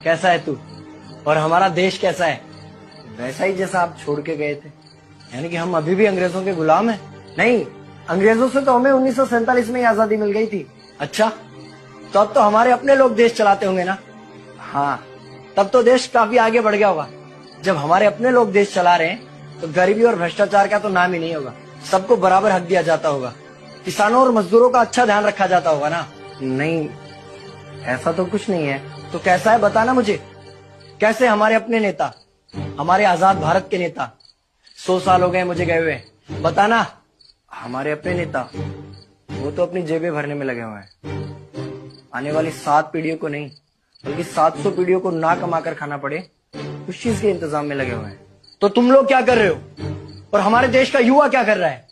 कैसा है तू और हमारा देश कैसा है? वैसा ही जैसा आप छोड़ के गए थे। यानी कि हम अभी भी अंग्रेजों के गुलाम हैं? नहीं, अंग्रेजों से तो हमें 1947 में ही आजादी मिल गई थी। अच्छा, तो अब तो हमारे अपने लोग देश चलाते होंगे ना? हाँ, तब तो देश काफी आगे बढ़ गया होगा। जब हमारे अपने लोग देश चला रहे हैं तो गरीबी और भ्रष्टाचार का तो नाम ही नहीं होगा। सबको बराबर हक दिया जाता होगा, किसानों और मजदूरों का अच्छा ध्यान रखा जाता होगा ना? नहीं, ऐसा तो कुछ नहीं है। तो कैसा है बताना मुझे। कैसे हमारे अपने नेता, हमारे आजाद भारत के नेता, 100 साल हो गए मुझे गए हुए, बताना। हमारे अपने नेता वो तो अपनी जेबें भरने में लगे हुए हैं। आने वाली 7 पीढ़ियों को नहीं बल्कि 700 पीढ़ियों को ना कमा कर खाना पड़े उस चीज के इंतजाम में लगे हुए हैं। तो तुम लोग क्या कर रहे हो और हमारे देश का युवा क्या कर रहा है?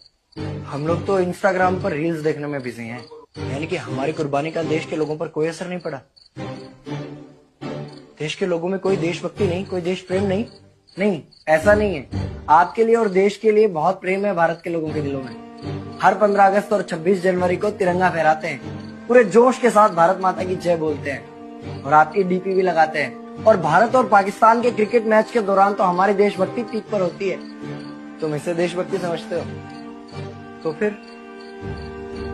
हम लोग तो इंस्टाग्राम पर रील्स देखने में बिजी हैं। यानी कि हमारी कुर्बानी का देश के लोगों पर कोई असर नहीं पड़ा। देश के लोगों में कोई देशभक्ति नहीं, कोई देश प्रेम नहीं। नहीं, ऐसा नहीं है। आपके लिए और देश के लिए बहुत प्रेम है भारत के लोगों के दिलों में। हर 15 अगस्त और 26 जनवरी को तिरंगा फहराते हैं, पूरे जोश के साथ भारत माता की जय बोलते हैं और आपकी डीपी भी लगाते हैं। और भारत और पाकिस्तान के क्रिकेट मैच के दौरान तो हमारी देशभक्ति पीक पर होती है। तुम इसे देशभक्ति समझते हो? तो फिर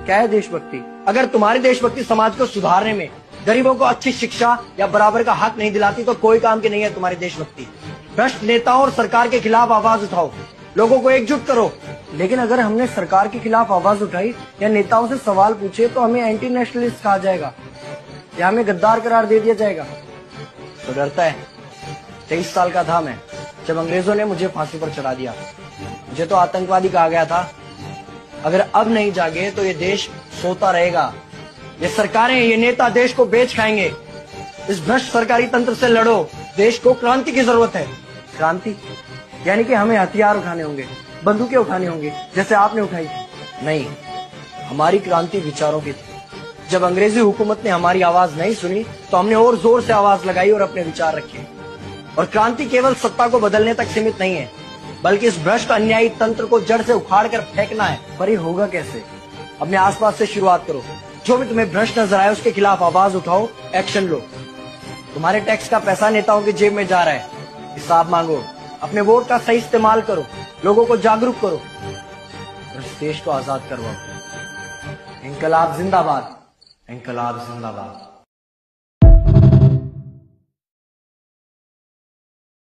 क्या है देशभक्ति? अगर तुम्हारी देशभक्ति समाज को सुधारने में, गरीबों को अच्छी शिक्षा या बराबर का हक नहीं दिलाती तो कोई काम की नहीं है तुम्हारी देशभक्ति। भ्रष्ट नेताओं और सरकार के खिलाफ आवाज उठाओ, लोगों को एकजुट करो। लेकिन अगर हमने सरकार के खिलाफ आवाज उठाई या नेताओं से सवाल पूछे तो हमें एंटी नेशनलिस्ट कहा जाएगा या हमें गद्दार करार दे दिया जाएगा। तो डरता है। 23 साल का था मैं जब अंग्रेजों ने मुझे फांसी पर चढ़ा दिया। मुझे तो आतंकवादी कहा गया था। अगर अब नहीं जागे तो ये देश सोता रहेगा। ये सरकारें, ये नेता देश को बेच खाएंगे। इस भ्रष्ट सरकारी तंत्र से लड़ो। देश को क्रांति की जरूरत है। क्रांति यानी कि हमें हथियार उठाने होंगे, बंदूकें उठानी होंगी जैसे आपने उठाई थी। नहीं, हमारी क्रांति विचारों की थी। जब अंग्रेजी हुकूमत ने हमारी आवाज नहीं सुनी तो हमने और जोर से आवाज लगाई और अपने विचार रखे। और क्रांति केवल सत्ता को बदलने तक सीमित नहीं है, बल्कि इस भ्रष्ट अन्यायी तंत्र को जड़ से उखाड़ कर फेंकना है। पर ये होगा कैसे? अपने आसपास से शुरुआत करो। जो भी तुम्हें भ्रष्ट नजर आए उसके खिलाफ आवाज उठाओ, एक्शन लो। तुम्हारे टैक्स का पैसा नेताओं की जेब में जा रहा है, हिसाब मांगो। अपने वोट का सही इस्तेमाल करो, लोगों को जागरूक करो और इस देश को आजाद करवाओ। इंकलाब जिंदाबाद, इंकलाब जिंदाबाद।